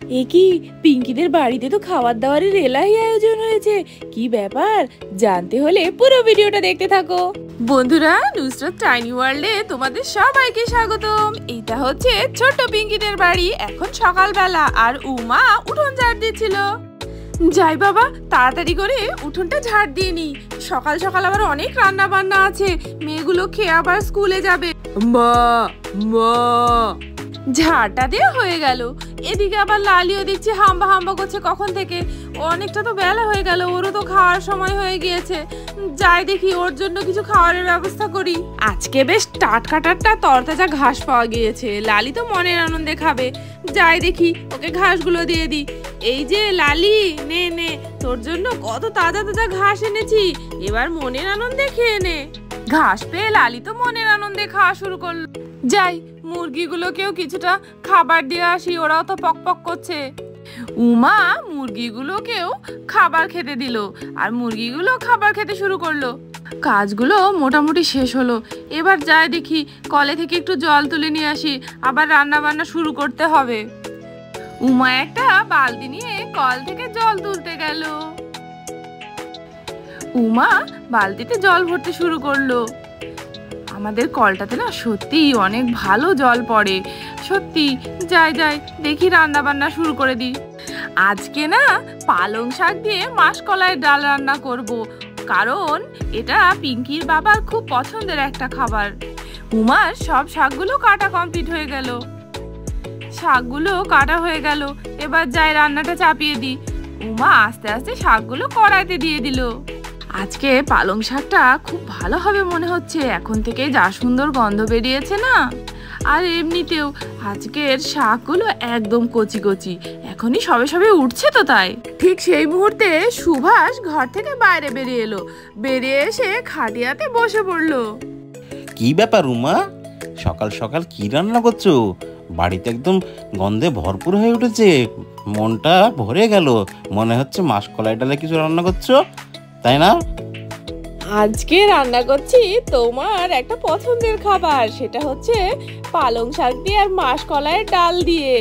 এ কি, পিঙ্কিদের বাড়িতে তো খাবার দাবারের এলাই আয়োজন হয়েছে। কি ব্যাপার, জানতে হলে পুরো ভিডিওটা দেখতে থাকো। বন্ধুরা, নুসরাত টাইনি ওয়ার্ল্ডে তোমাদের সবাইকে স্বাগতম। এটা হচ্ছে ছোট্ট পিঙ্কিদের বাড়ি। এখন সকালবেলা আর উমা উঠোন ঝাড় দিচ্ছিল। যাই বাবা, তাড়াতাড়ি করে উঠোনটা ঝাড় দিয়ে নি। সকাল সকাল আবার অনেক রান্না বান্না আছে, মেয়েগুলো খেয়ে আবার স্কুলে যাবে। মা মা, ঝাড়টা দিয়ে হয়ে গেল। এদিকে আবার লালিও দেখছি হাম্বা হাম্বা করছে কখন থেকে। অনেকটা তো বেলা হয়ে গেল, ওরও তো খাওয়ার সময় হয়ে গিয়েছে। যাই দেখি ওর জন্য কিছু খাওয়ারের ব্যবস্থা করি। আজকে বেশ টাটকা টাটকা তরতাজা ঘাস পাওয়া গিয়েছে, লালি তো মনের আনন্দে খাবে। যাই দেখি ওকে ঘাসগুলো দিয়ে দিই। এই যে লালি, নে নে, তোর জন্য কত তাজা তাজা ঘাস এনেছি, এবার মনের আনন্দে খেয়ে নে। ঘাস পেয়ে লালি তো মনের আনন্দে খাওয়া শুরু করলো। যাই, মুরগিগুলোকেও কিছুটা খাবার দিয়ে আসি, ওরাও তো পক পক করছে। উমা মুরগিগুলোকেও খাবার খেতে দিল, আর মুরগিগুলো খাবার খেতে শুরু করলো। কাজগুলো মোটামুটি শেষ হলো। এবার যাই দেখি কলে থেকে একটু জল তুলে নিয়ে আসি, আবার রান্না বান্না শুরু করতে হবে। উমা একটা বালতি নিয়ে কল থেকে জল তুলতে গেল। উমা বালতিতে জল ভরতে শুরু করলো। আমাদের কলটাতে না সত্যি অনেক ভালো জল পড়ে, সত্যি। যাই যাই দেখি রান্না বান্না শুরু করে দিই। আজকে না পালং শাক দিয়ে মাসকলাইয়ের ডাল রান্না করব, কারণ এটা পিঙ্কির বাবার খুব পছন্দের একটা খাবার। উমার সব শাকগুলো কাটা কমপ্লিট হয়ে গেল। শাকগুলো কাটা হয়ে গেল, এবার যাই রান্নাটা চাপিয়ে দিই। উমা আস্তে আস্তে শাকগুলো কড়াইতে দিয়ে দিল। আজকে পালং শাকটা খুব ভালো হবে মনে হচ্ছে, এখন থেকে যা সুন্দর গন্ধ বেরিয়েছে না। আর এমনিতেও আজকের শাকগুলো একদম কচি কচি, এখনই সবে সবে উঠছে তো, তাই। ঠিক সেই মুহূর্তে সুভাষ ঘর থেকে বাইরে বেরিয়ে এলো। বেরিয়ে এসে খাটিয়াতে বসে পড়লো। কি ব্যাপার উমা, সকাল সকাল কি রান্না করছো? বাড়িতে একদম গন্ধে ভরপুর হয়ে উঠেছে, মনটা ভরে গেল। মনে হচ্ছে মাসকলাই ডালে কিছু রান্না করছো, তাই না? আজকে রান্না করছি তোমার একটা পছন্দের খাবার, সেটা হচ্ছে পালং শাক দিয়ে আর মাসকলাইয়ের ডাল দিয়ে,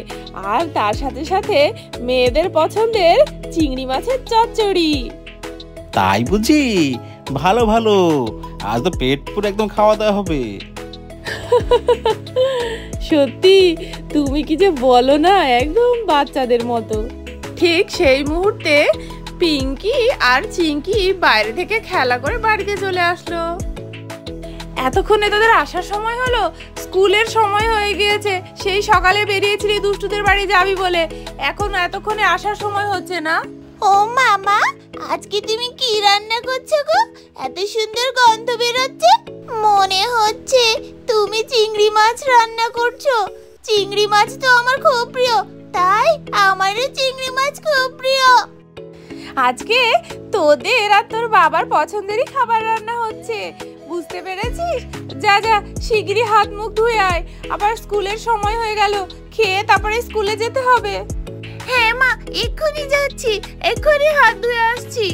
আর তার সাথে সাথে মেয়েদের পছন্দের চিংড়ি মাছের চচ্চড়ি। তাই বুঝি? ভালো ভালো, আজ তো পেট পুরো একদম খাওয়া দাওয়া হবে। সত্যি, তুমি কি যে বলো না, একদম বাচ্চাদের মতো। ঠিক সেই মুহূর্তে পিঙ্কি আর চিঙ্কি বাইরে থেকে খেলা করে বাড়িতে চলে আসলো। এতক্ষণে তোদের আসার সময় হলো? স্কুলের সময় হয়ে গিয়েছে। সেই সকালে বেরিয়েছিলি দুষ্টুদের বাড়ি যাবি বলে, এখন এতক্ষণে আসার সময় হচ্ছে না? ও মামা, আজকে তুমি কি রান্না করছো গো? এত সুন্দর গন্ধ বেরোচ্ছে। মনে হচ্ছে তুমি চিংড়ি মাছ রান্না করছো। চিংড়ি মাছ তো আমার খুব প্রিয়, তাই আমারও চিংড়ি মাছ খুব প্রিয়। আজকে তোদের আর তোর বাবার পছন্দেরই খাবার রান্না হচ্ছে, বুঝতে পেরেছিস? যা যা, শিগগিরই হাত মুখ ধুয়ে আয়, আবার স্কুলের সময় হয়ে গেল, খেয়ে তারপরে স্কুলে যেতে হবে। হ্যাঁ মা, এক্ষুনি যাচ্ছি, এক্ষুনি হাত ধুয়ে আসছি।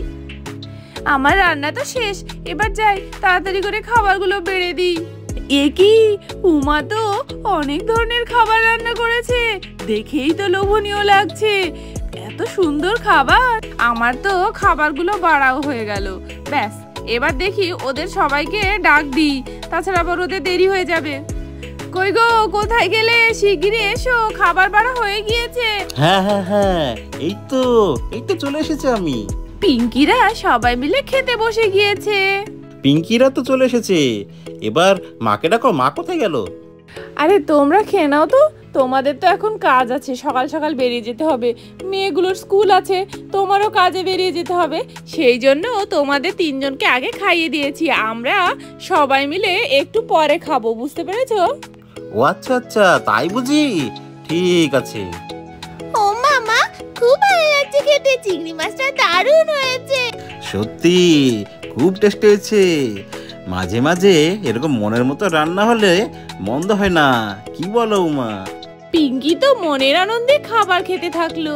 আমার রান্না তো শেষ, এবার যাই তাড়াতাড়ি করে খাবারগুলো বেড়ে দিই। এ কি, উমা তো অনেক ধরনের খাবার রান্না করেছে, দেখেই তো লোভনীয় লাগছে। এত সুন্দর খাবার, আমার তো খাবারগুলো বাড়াও হয়ে গেল। ব্যাস, এবার দেখি ওদের সবাইকে ডাক দিই, তাছাড়া আবার ওদের দেরি হয়ে যাবে। কই গো, কোথায় গেলে? শিগগিরই এসো, খাবার বাড়া হয়ে গিয়েছে। হ্যাঁ হ্যাঁ হ্যাঁ, এই তো চলে এসেছে আমি। পিঙ্কিরা সবাই মিলে খেতে বসে গিয়েছে। পিঙ্কিরা তো চলে এসেছে, এবার মাকে ডাকো। মা কোথায় গেল? আরে তোমরা খেয়ে নাও তো, তোমাদের তো এখন কাজ আছে, সকাল সকাল বেরিয়ে যেতে হবে। মেয়েগুলোর স্কুল আছে, তোমারও কাজে বেরিয়ে যেতে হবে। সেই জন্য তোমাদের তিনজনকে আগে খাইয়ে দিয়েছি, আমরা সবাই মিলে একটু পরে খাবো, বুঝতে পেরেছো? ও আচ্ছা আচ্ছা, তাই বুঝি, ঠিক আছে। ও মামা, খুব ভালো লাগছে খেতে, চিংড়ি মাছটা দারুণ হয়েছে। সত্যি খুব টেস্টি হয়েছে। মাঝে মাঝে এরকম মনের মতো রান্না হলে মন্দ হয় না, কি বলো উমা? পিঙ্কি তো মনের আনন্দে খাবার খেতে থাকলো।